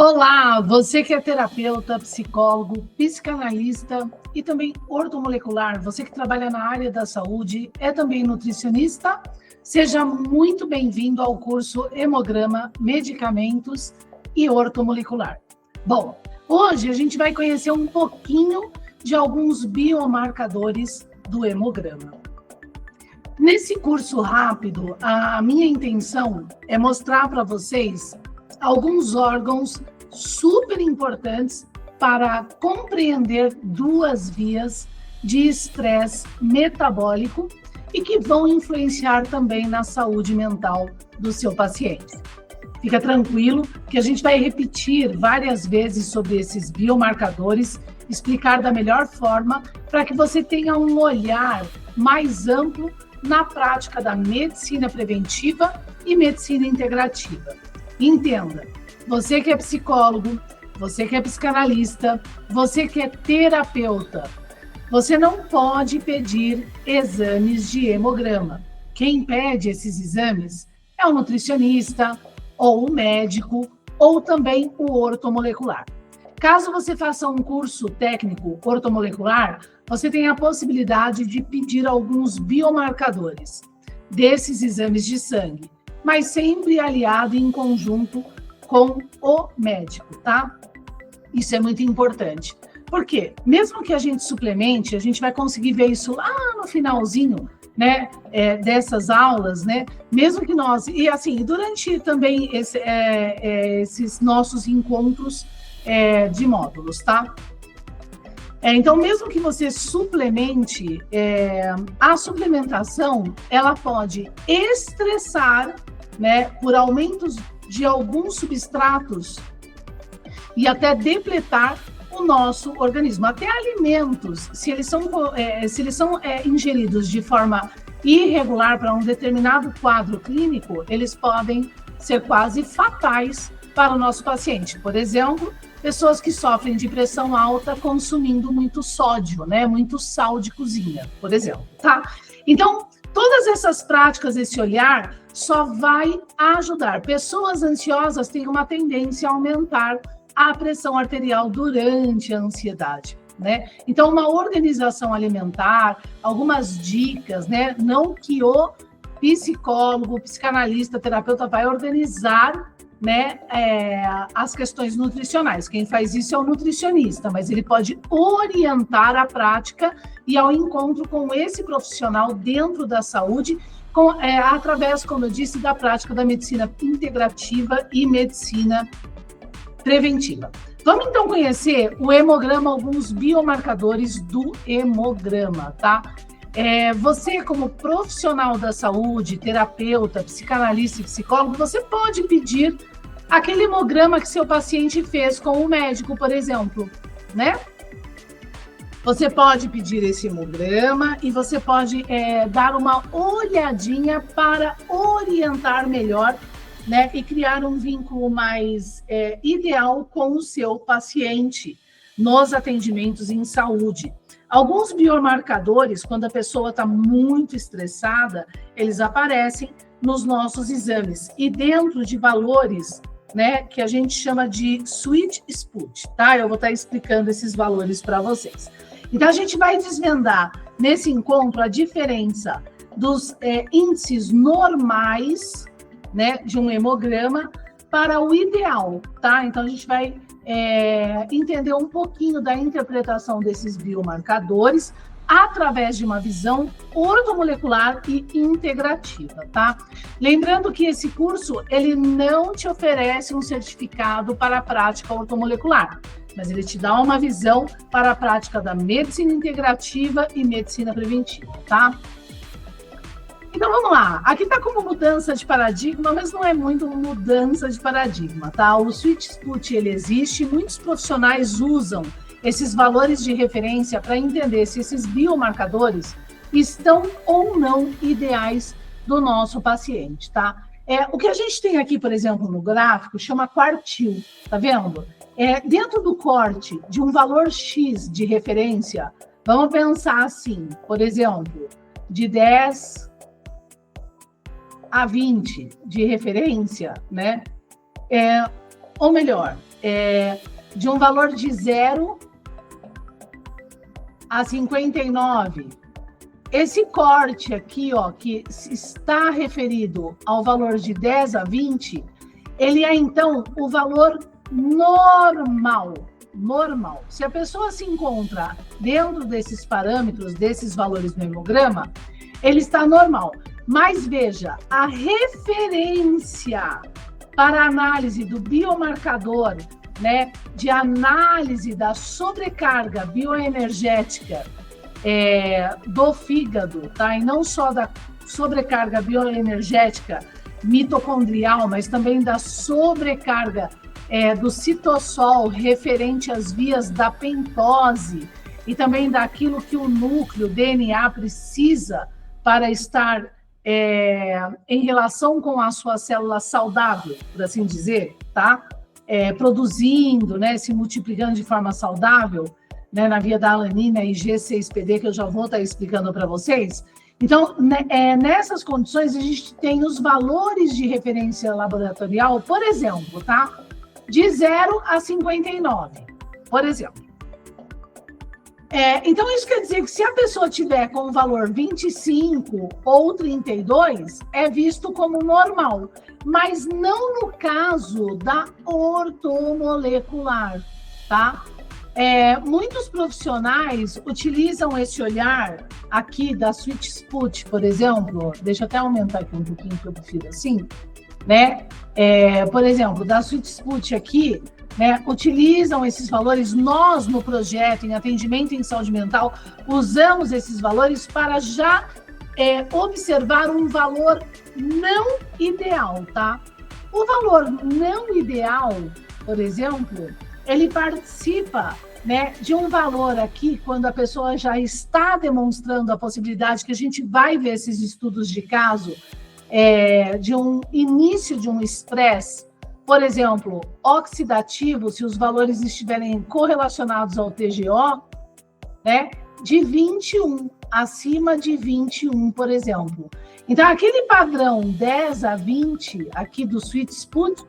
Olá, você que é terapeuta, psicólogo, psicanalista e também ortomolecular, você que trabalha na área da saúde, é também nutricionista, seja muito bem-vindo ao curso Hemograma, Medicamentos e Ortomolecular. Bom, hoje a gente vai conhecer um pouquinho de alguns biomarcadores do hemograma. Nesse curso rápido, a minha intenção é mostrar para vocês alguns órgãos super importantes para compreender duas vias de estresse metabólico e que vão influenciar também na saúde mental do seu paciente. Fica tranquilo que a gente vai repetir várias vezes sobre esses biomarcadores, explicar da melhor forma para que você tenha um olhar mais amplo na prática da medicina preventiva e medicina integrativa. Entenda, você que é psicólogo, você que é psicanalista, você que é terapeuta, você não pode pedir exames de hemograma. Quem pede esses exames é o nutricionista, ou o médico, ou também o ortomolecular. Caso você faça um curso técnico ortomolecular, você tem a possibilidade de pedir alguns biomarcadores desses exames de sangue, mas sempre aliado em conjunto com o médico, tá? Isso é muito importante. Por quê? Mesmo que a gente suplemente, a gente vai conseguir ver isso lá no finalzinho, né, dessas aulas, né? Mesmo que nós... E assim, durante também esses nossos encontros de módulos, tá? Então, mesmo que você suplemente, a suplementação, ela pode estressar, né, por aumentos de alguns substratos e até depletar o nosso organismo. Até alimentos, se eles são ingeridos de forma irregular para um determinado quadro clínico, eles podem ser quase fatais para o nosso paciente. Por exemplo, pessoas que sofrem de pressão alta consumindo muito sódio, né? Muito sal de cozinha, por exemplo, tá? Então, todas essas práticas, esse olhar, só vai ajudar. Pessoas ansiosas têm uma tendência a aumentar a pressão arterial durante a ansiedade, né? Então, uma organização alimentar, algumas dicas, né? Não que o psicólogo, psicanalista, terapeuta vai organizar, né, as questões nutricionais. Quem faz isso é o nutricionista, mas ele pode orientar a prática e ao encontro com esse profissional dentro da saúde, através, como eu disse, da prática da medicina integrativa e medicina preventiva. Vamos então conhecer o hemograma, alguns biomarcadores do hemograma, tá? Você, como profissional da saúde, terapeuta, psicanalista e psicólogo, você pode pedir aquele hemograma que seu paciente fez com o médico, por exemplo, né? Você pode pedir esse hemograma e você pode dar uma olhadinha para orientar melhor, né? E criar um vínculo mais ideal com o seu paciente nos atendimentos em saúde. Alguns biomarcadores, quando a pessoa está muito estressada, eles aparecem nos nossos exames e dentro de valores, né, que a gente chama de sweet spot, tá? Eu vou estar explicando esses valores para vocês. Então, a gente vai desvendar nesse encontro a diferença dos índices normais, né, de um hemograma para o ideal, tá? Então, a gente vai entender um pouquinho da interpretação desses biomarcadores através de uma visão ortomolecular e integrativa, tá? Lembrando que esse curso, ele não te oferece um certificado para a prática ortomolecular, mas ele te dá uma visão para a prática da medicina integrativa e medicina preventiva, tá? Então, vamos lá. Aqui está como mudança de paradigma, mas não é muito mudança de paradigma, tá? O sweet spot, ele existe, muitos profissionais usam esses valores de referência para entender se esses biomarcadores estão ou não ideais do nosso paciente, tá? O que a gente tem aqui, por exemplo, no gráfico, chama quartil, tá vendo? Dentro do corte de um valor X de referência, vamos pensar assim, por exemplo, de 10 a 20 de referência, né? Ou melhor, de um valor de 0 a 59. Esse corte aqui, ó, que está referido ao valor de 10 a 20, ele é, então, o valor normal. Normal. Se a pessoa se encontra dentro desses parâmetros, desses valores no hemograma, ele está normal. Mas veja, a referência para a análise do biomarcador, né, de análise da sobrecarga bioenergética do fígado, tá? E não só da sobrecarga bioenergética mitocondrial, mas também da sobrecarga do citossol referente às vias da pentose e também daquilo que o núcleo, o DNA, precisa para estar em relação com a sua célula saudável, por assim dizer, tá? Produzindo, né, se multiplicando de forma saudável, né, na via da alanina e G6PD, que eu já vou estar explicando para vocês. Então, nessas condições, a gente tem os valores de referência laboratorial, por exemplo, tá? De 0 a 59, por exemplo. Então, isso quer dizer que se a pessoa tiver com o valor 25 ou 32, é visto como normal, mas não no caso da ortomolecular, tá? Muitos profissionais utilizam esse olhar aqui da Sweet Spot, por exemplo, deixa eu até aumentar aqui um pouquinho, que eu prefiro assim, né? Por exemplo, da Sweet Spot aqui, né, utilizam esses valores. Nós, no projeto, em atendimento em saúde mental, usamos esses valores para já observar um valor não ideal, tá? O valor não ideal, por exemplo, ele participa, né, de um valor aqui, quando a pessoa já está demonstrando a possibilidade, que a gente vai ver esses estudos de caso, de um início de um estresse, por exemplo, oxidativo, se os valores estiverem correlacionados ao TGO, né, de 21, acima de 21, por exemplo. Então, aquele padrão 10 a 20 aqui do Sweet Spot,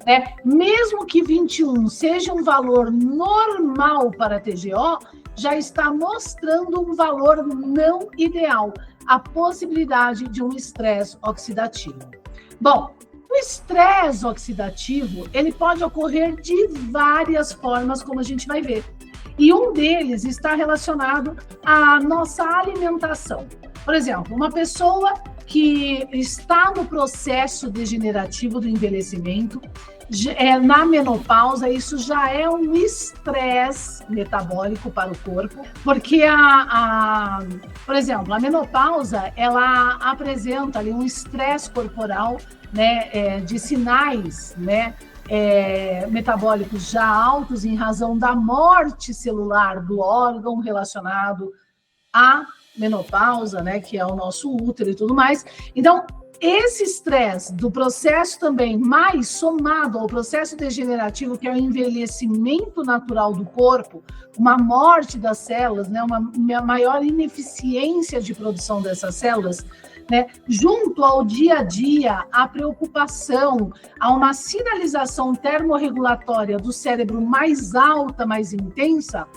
né, mesmo que 21 seja um valor normal para TGO, já está mostrando um valor não ideal, a possibilidade de um estresse oxidativo. Bom, o estresse oxidativo, ele pode ocorrer de várias formas, como a gente vai ver. E um deles está relacionado à nossa alimentação. Por exemplo, uma pessoa que está no processo degenerativo do envelhecimento, na menopausa, isso já é um estresse metabólico para o corpo, porque, por exemplo, a menopausa, ela apresenta ali um estresse corporal, né, de sinais, né, metabólicos já altos em razão da morte celular do órgão relacionado à menopausa, né, que é o nosso útero e tudo mais. Então, esse estresse do processo também, mais somado ao processo degenerativo, que é o envelhecimento natural do corpo, uma morte das células, né, uma maior ineficiência de produção dessas células, né, junto ao dia a dia, à preocupação, a uma sinalização termorregulatória do cérebro mais alta, mais intensa,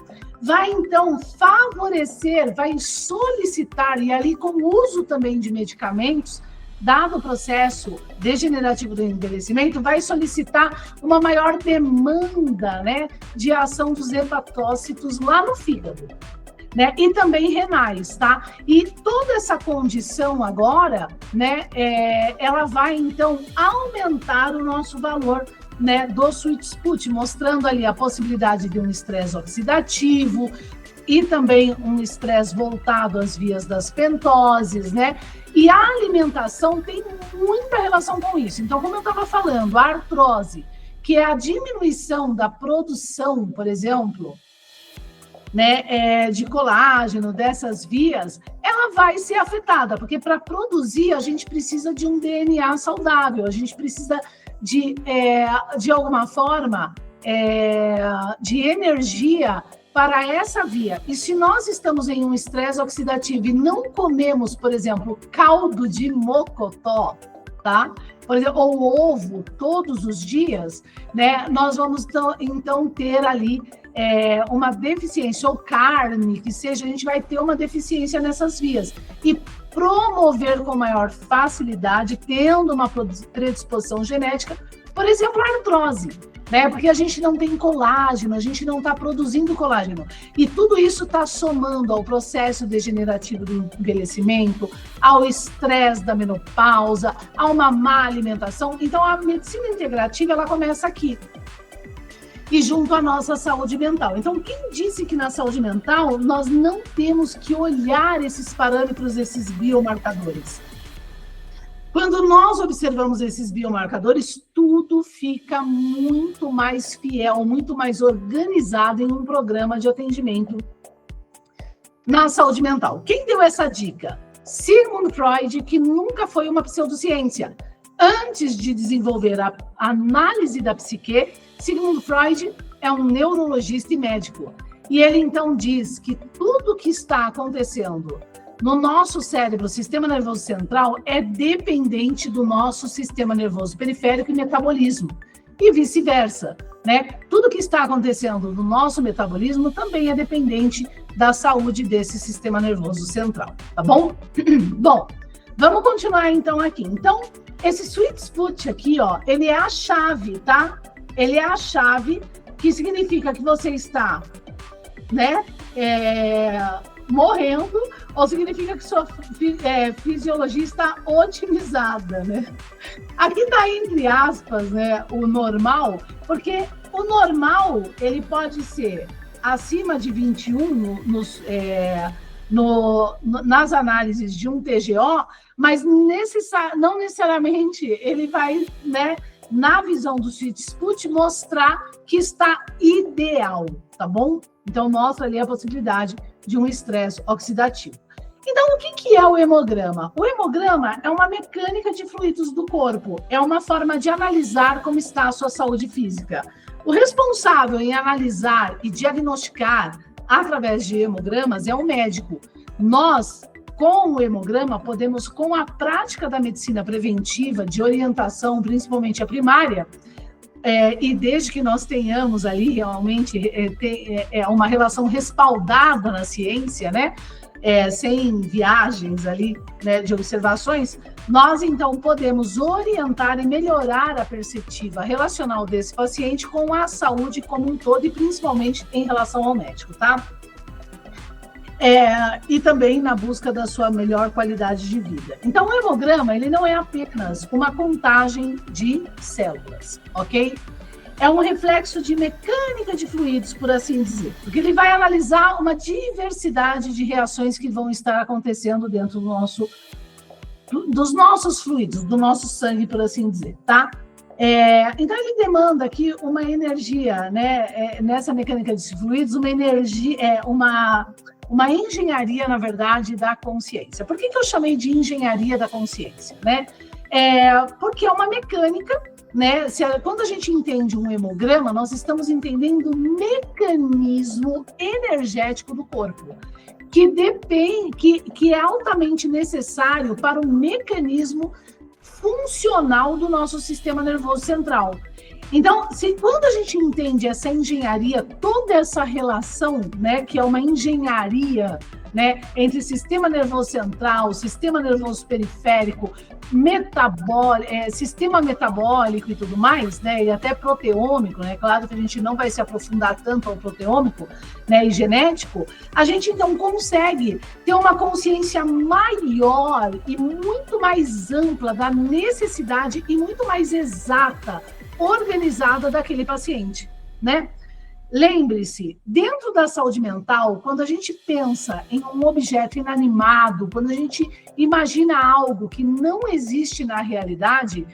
vai então favorecer, vai solicitar, e ali com o uso também de medicamentos, dado o processo degenerativo do envelhecimento, vai solicitar uma maior demanda, né, de ação dos hepatócitos lá no fígado, né, e também renais, tá? E toda essa condição agora, né, ela vai então aumentar o nosso valor, né, do Sweet Spot, mostrando ali a possibilidade de um estresse oxidativo e também um estresse voltado às vias das pentoses, né? E a alimentação tem muita relação com isso. Então, como eu estava falando, a artrose, que é a diminuição da produção, por exemplo, né, de colágeno, dessas vias, ela vai ser afetada, porque para produzir a gente precisa de um DNA saudável, a gente precisa de alguma forma, de energia para essa via. E se nós estamos em um estresse oxidativo e não comemos, por exemplo, caldo de mocotó, tá? Por exemplo, ou ovo todos os dias, né? Nós vamos então ter ali uma deficiência, ou carne, que seja, a gente vai ter uma deficiência nessas vias. E promover com maior facilidade, tendo uma predisposição genética, por exemplo, a artrose, né? Porque a gente não tem colágeno, a gente não está produzindo colágeno. E tudo isso está somando ao processo degenerativo do envelhecimento, ao estresse da menopausa, a uma má alimentação. Então, a medicina integrativa, ela começa aqui. E junto à nossa saúde mental. Então, quem disse que na saúde mental nós não temos que olhar esses parâmetros, esses biomarcadores? Quando nós observamos esses biomarcadores, tudo fica muito mais fiel, muito mais organizado em um programa de atendimento na saúde mental. Quem deu essa dica? Sigmund Freud, que nunca foi uma pseudociência. Antes de desenvolver a análise da psique, Sigmund Freud é um neurologista e médico. E ele então diz que tudo que está acontecendo no nosso cérebro, sistema nervoso central, é dependente do nosso sistema nervoso periférico e metabolismo. E vice-versa, né? Tudo que está acontecendo no nosso metabolismo também é dependente da saúde desse sistema nervoso central, tá bom? Bom, vamos continuar então aqui. Então, esse sweet spot aqui, ó, ele é a chave, tá? Ele é a chave, que significa que você está, né, morrendo, ou significa que sua fisiologia está otimizada, né? Aqui está entre aspas, né, o normal, porque o normal, ele pode ser acima de 21 nas análises de um TGO, mas não necessariamente ele vai, né, na visão do sweet spot, mostrar que está ideal, tá bom? Então, mostra ali a possibilidade de um estresse oxidativo. Então, o que é o hemograma? O hemograma é uma mecânica de fluidos do corpo, é uma forma de analisar como está a sua saúde física. O responsável em analisar e diagnosticar através de hemogramas é o médico. Nós, com o hemograma, podemos, com a prática da medicina preventiva, de orientação, principalmente a primária, e desde que nós tenhamos ali realmente uma relação respaldada na ciência, né, sem viagens ali, né, de observações, nós então podemos orientar e melhorar a perspectiva relacional desse paciente com a saúde como um todo e principalmente em relação ao médico, tá? E também na busca da sua melhor qualidade de vida. Então, o hemograma, ele não é apenas uma contagem de células, ok? É um reflexo de mecânica de fluidos, por assim dizer, porque ele vai analisar uma diversidade de reações que vão estar acontecendo dentro dos nossos fluidos, do nosso sangue, por assim dizer, tá? Então, ele demanda aqui uma energia, né? Nessa mecânica de fluidos, uma energia, uma engenharia, na verdade, da consciência. Por que eu chamei de engenharia da consciência, né? Porque é uma mecânica, né? Quando a gente entende um hemograma, nós estamos entendendo o mecanismo energético do corpo, que é altamente necessário para o mecanismo funcional do nosso sistema nervoso central. Então, quando a gente entende essa engenharia, toda essa relação, né, que é uma engenharia, né, entre sistema nervoso central, sistema nervoso periférico, sistema metabólico e tudo mais, né, e até proteômico, né, claro que a gente não vai se aprofundar tanto ao proteômico, né, e genético, a gente então consegue ter uma consciência maior e muito mais ampla da necessidade e muito mais exata, organizada daquele paciente, né? Lembre-se, dentro da saúde mental, quando a gente pensa em um objeto inanimado, quando a gente imagina algo que não existe na realidade,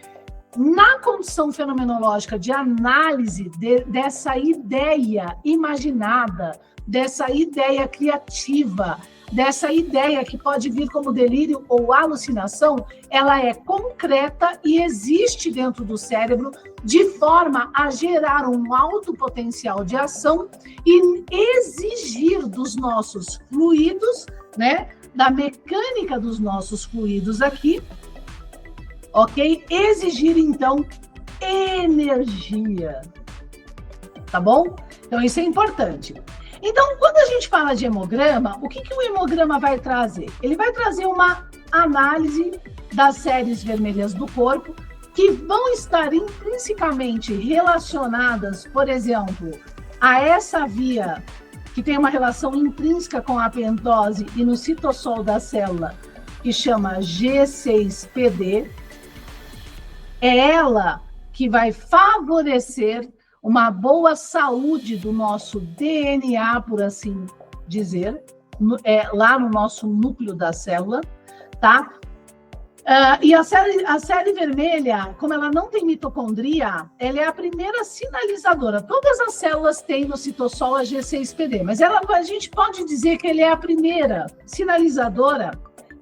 na condição fenomenológica de análise dessa ideia imaginada, dessa ideia criativa, dessa ideia que pode vir como delírio ou alucinação, ela é concreta e existe dentro do cérebro de forma a gerar um alto potencial de ação e exigir dos nossos fluidos, né, da mecânica dos nossos fluidos aqui, ok? Exigir, então, energia, tá bom? Então, isso é importante. Então, quando a gente fala de hemograma, o que o hemograma vai trazer? Ele vai trazer uma análise das séries vermelhas do corpo, que vão estar intrinsecamente relacionadas, por exemplo, a essa via que tem uma relação intrínseca com a pentose e no citossol da célula, que chama G6PD. É ela que vai favorecer uma boa saúde do nosso DNA, por assim dizer, lá no nosso núcleo da célula, tá? E a série vermelha, como ela não tem mitocondria, ela é a primeira sinalizadora. Todas as células têm no citossol a G6PD, mas a gente pode dizer que ele é a primeira sinalizadora,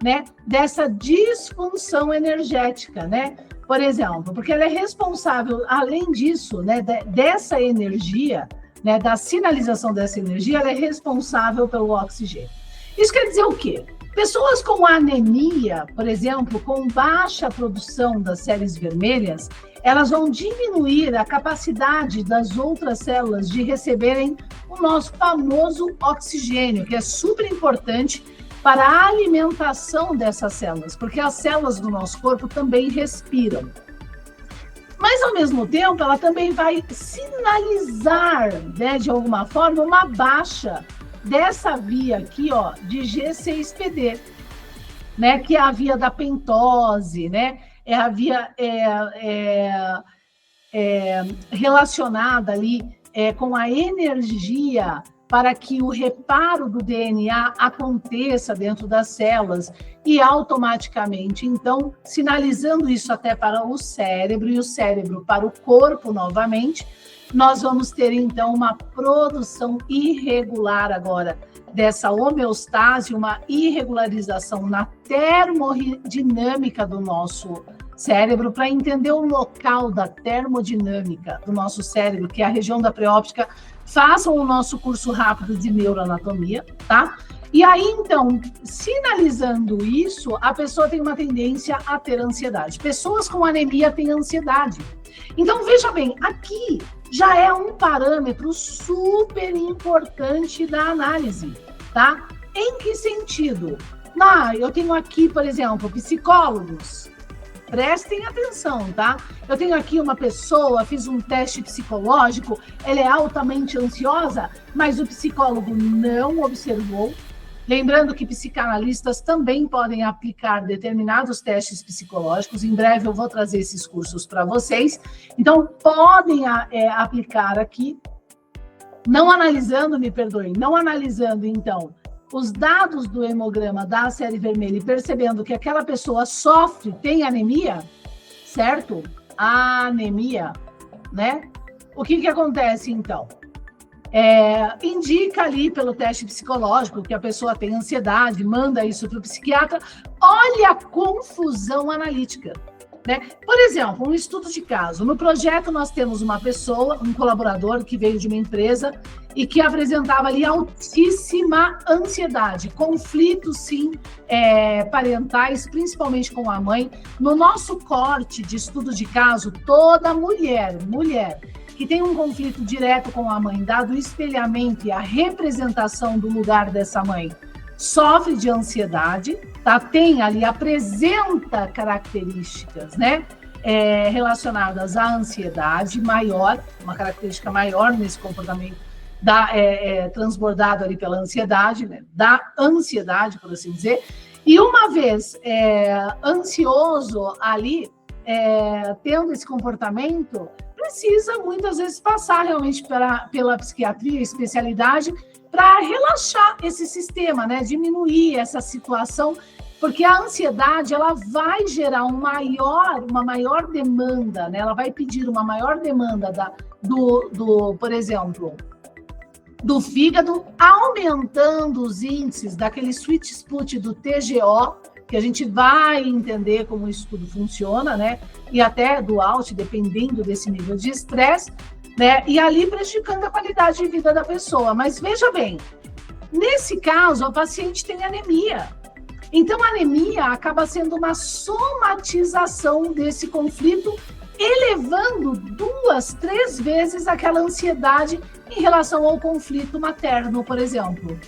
né, dessa disfunção energética, né? Por exemplo, porque ela é responsável, além disso, né, dessa energia, né, da sinalização dessa energia, ela é responsável pelo oxigênio. Isso quer dizer o quê? Pessoas com anemia, por exemplo, com baixa produção das séries vermelhas, elas vão diminuir a capacidade das outras células de receberem o nosso famoso oxigênio, que é super importante para a alimentação dessas células, porque as células do nosso corpo também respiram. Mas, ao mesmo tempo, ela também vai sinalizar, né, de alguma forma, uma baixa dessa via aqui, ó, de G6PD, né, que é a via da pentose, né, é a via relacionada ali com a energia para que o reparo do DNA aconteça dentro das células e automaticamente, então, sinalizando isso até para o cérebro e o cérebro para o corpo novamente, nós vamos ter, então, uma produção irregular agora dessa homeostase, uma irregularização na termodinâmica do nosso cérebro, para entender o local da termodinâmica do nosso cérebro, que é a região da preóptica. Façam o nosso curso rápido de neuroanatomia, tá? E aí, então, sinalizando isso, a pessoa tem uma tendência a ter ansiedade. Pessoas com anemia têm ansiedade. Então, veja bem, aqui já é um parâmetro super importante da análise, tá? Em que sentido? Eu tenho aqui, por exemplo, psicólogos. Prestem atenção, tá? Eu tenho aqui uma pessoa, fiz um teste psicológico, ela é altamente ansiosa, mas o psicólogo não observou. Lembrando que psicanalistas também podem aplicar determinados testes psicológicos. Em breve eu vou trazer esses cursos para vocês. Então, podem aplicar aqui, não analisando, então, os dados do hemograma da série vermelha e percebendo que aquela pessoa tem anemia, certo? A anemia, né? O que acontece, então? Indica ali pelo teste psicológico que a pessoa tem ansiedade, manda isso para o psiquiatra. Olha a confusão analítica, né? Por exemplo, um estudo de caso. No projeto nós temos uma pessoa, um colaborador que veio de uma empresa e que apresentava ali altíssima ansiedade, conflitos, sim, parentais, principalmente com a mãe. No nosso corte de estudo de caso, toda mulher que tem um conflito direto com a mãe, dado o espelhamento e a representação do lugar dessa mãe, sofre de ansiedade, tá? Apresenta características, né, relacionadas à ansiedade maior, uma característica maior nesse comportamento transbordado ali pela ansiedade, né, da ansiedade, por assim dizer, e uma vez ansioso ali, tendo esse comportamento, precisa muitas vezes passar realmente pela psiquiatria, especialidade, para relaxar esse sistema, né? Diminuir essa situação, porque a ansiedade ela vai gerar uma maior demanda, né? Ela vai pedir uma maior demanda por exemplo, do fígado, aumentando os índices daquele sweet spot do TGO, que a gente vai entender como isso tudo funciona, né? E até do ALT, dependendo desse nível de estresse, né? E ali prejudicando a qualidade de vida da pessoa. Mas veja bem, nesse caso, a paciente tem anemia. Então, a anemia acaba sendo uma somatização desse conflito, elevando 2, 3 vezes aquela ansiedade em relação ao conflito materno, por exemplo.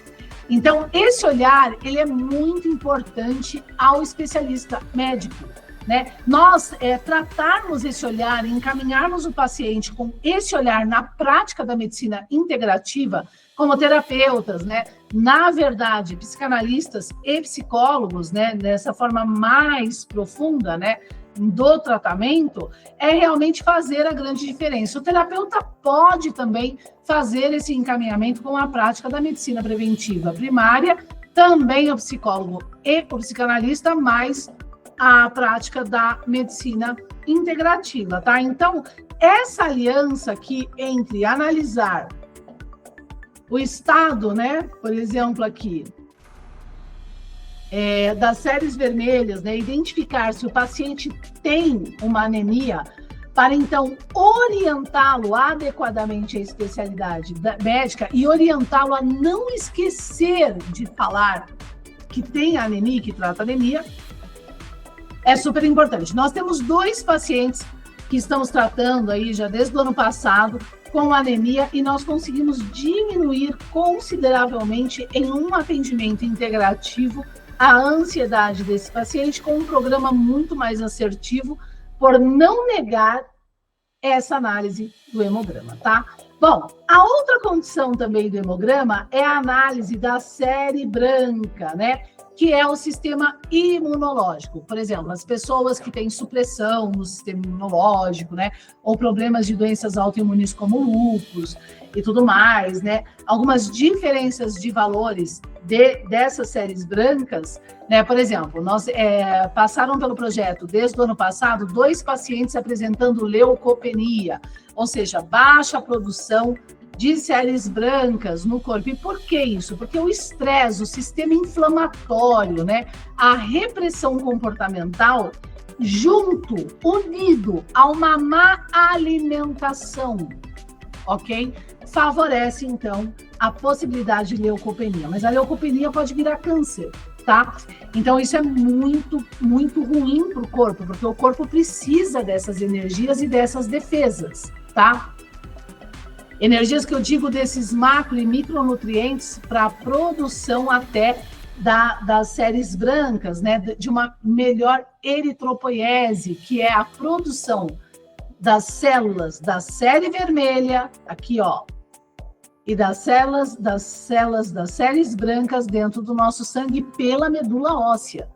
Então, esse olhar, ele é muito importante ao especialista médico, né? Nós tratarmos esse olhar, encaminharmos o paciente com esse olhar na prática da medicina integrativa, como terapeutas, né? Na verdade, psicanalistas e psicólogos, né? Dessa forma mais profunda, né? Do tratamento, é realmente fazer a grande diferença. O terapeuta pode também fazer esse encaminhamento com a prática da medicina preventiva primária, também o psicólogo e o psicanalista, mas a prática da medicina integrativa, tá? Então, essa aliança aqui entre analisar o estado, né, por exemplo, aqui, das séries vermelhas, né, identificar se o paciente tem uma anemia, para então orientá-lo adequadamente à especialidade médica e orientá-lo a não esquecer de falar que tem anemia, que trata anemia, é super importante. Nós temos 2 pacientes que estamos tratando aí já desde o ano passado com anemia e nós conseguimos diminuir consideravelmente em um atendimento integrativo a ansiedade desse paciente com um programa muito mais assertivo por não negar essa análise do hemograma, tá? Bom, a outra condição também do hemograma é a análise da série branca, né? Que é o sistema imunológico. Por exemplo, as pessoas que têm supressão no sistema imunológico, né? Ou problemas de doenças autoimunes como lúpus e tudo mais, né? Algumas diferenças de valores dessas séries brancas, né? Por exemplo, nós passaram pelo projeto desde o ano passado 2 pacientes apresentando leucopenia, ou seja, baixa produção de séries brancas no corpo. E por que isso? Porque o estresse, o sistema inflamatório, né? A repressão comportamental, unido a uma má alimentação, ok? Favorece, então, a possibilidade de leucopenia. Mas a leucopenia pode virar câncer, tá? Então, isso é muito, muito ruim para o corpo, porque o corpo precisa dessas energias e dessas defesas, tá? Energias que eu digo desses macro e micronutrientes para a produção até das séries brancas, né? De uma melhor eritropoiese, que é a produção das células da série vermelha, aqui ó, e das células das séries brancas dentro do nosso sangue pela medula óssea.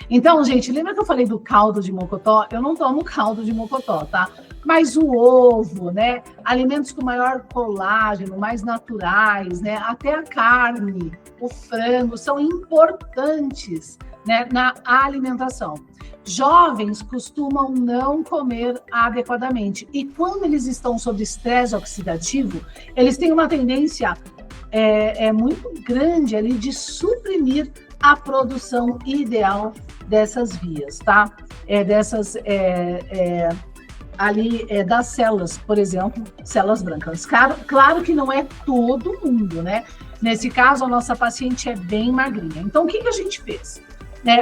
Então, gente, lembra que eu falei do caldo de mocotó? Eu não tomo caldo de mocotó, tá? Mas o ovo, né? Alimentos com maior colágeno, mais naturais, né? Até a carne, o frango, são importantes, né, na alimentação. Jovens costumam não comer adequadamente. E quando eles estão sob estresse oxidativo, eles têm uma tendência muito grande ali de suprimir a produção ideal dessas vias, tá? Das células, por exemplo, células brancas. Claro que não é todo mundo, né? Nesse caso, a nossa paciente é bem magrinha. Então, o que a gente fez?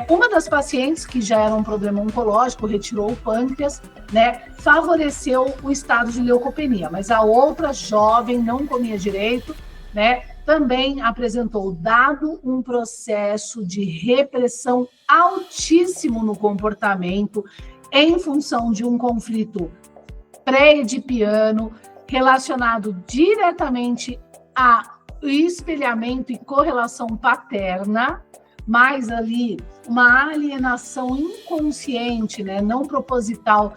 Uma das pacientes que já era um problema oncológico, retirou o pâncreas, né? Favoreceu o estado de leucopenia, mas a outra jovem não comia direito, né? Também apresentou, dado um processo de repressão altíssimo no comportamento, em função de um conflito pré-edipiano relacionado diretamente ao espelhamento e correlação paterna, mas ali uma alienação inconsciente, né, não proposital,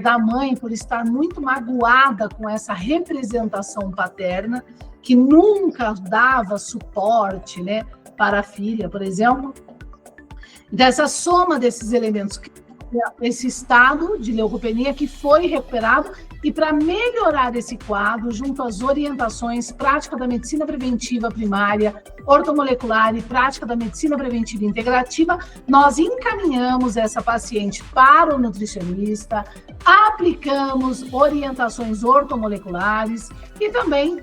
da mãe por estar muito magoada com essa representação paterna, que nunca dava suporte, né, para a filha, por exemplo. Dessa soma desses elementos, esse estado de leucopenia que foi recuperado, e para melhorar esse quadro, junto às orientações prática da medicina preventiva primária, ortomolecular e prática da medicina preventiva integrativa, nós encaminhamos essa paciente para o nutricionista, aplicamos orientações ortomoleculares e também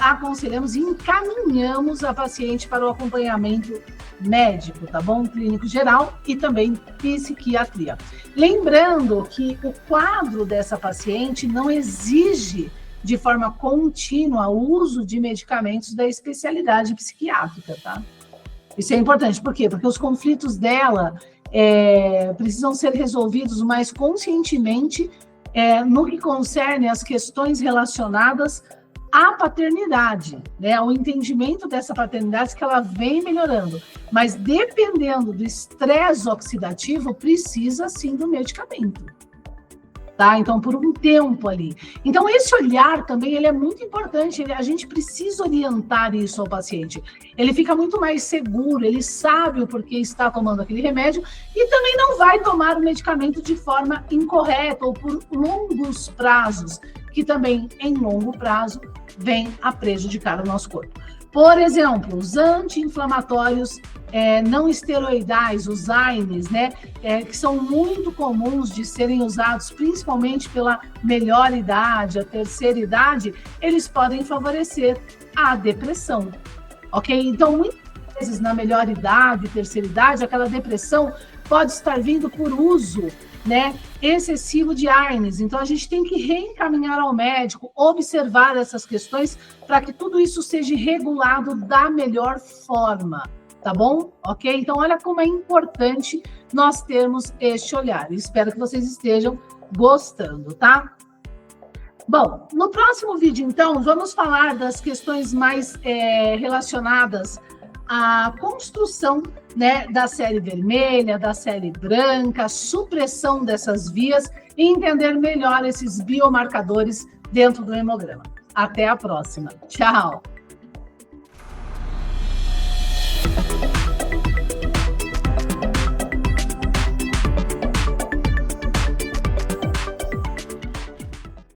aconselhamos e encaminhamos a paciente para o acompanhamento médico, tá bom? Clínico geral e também psiquiatria. Lembrando que o quadro dessa paciente não exige de forma contínua o uso de medicamentos da especialidade psiquiátrica, tá? Isso é importante, por quê? Porque os conflitos dela precisam ser resolvidos mais conscientemente no que concerne as questões relacionadas à paternidade, né? O entendimento dessa paternidade que ela vem melhorando, mas dependendo do estresse oxidativo, precisa sim do medicamento. Tá? Então, por um tempo ali. Então, esse olhar também, ele é muito importante, a gente precisa orientar isso ao paciente. Ele fica muito mais seguro, ele sabe o porquê está tomando aquele remédio e também não vai tomar o medicamento de forma incorreta ou por longos prazos, que também, em longo prazo, vem a prejudicar o nosso corpo. Por exemplo, os anti-inflamatórios não esteroidais, os AINES, né, que são muito comuns de serem usados principalmente pela melhor idade, a terceira idade, eles podem favorecer a depressão, ok? Então, muitas vezes na melhor idade, terceira idade, aquela depressão pode estar vindo por uso, né, excessivo de AINES. Então, a gente tem que reencaminhar ao médico, observar essas questões para que tudo isso seja regulado da melhor forma, tá bom? Ok? Então, olha como é importante nós termos este olhar. Espero que vocês estejam gostando, tá? Bom, no próximo vídeo, então, vamos falar das questões mais relacionadas à construção, né, da série vermelha, da série branca, supressão dessas vias e entender melhor esses biomarcadores dentro do hemograma. Até a próxima. Tchau!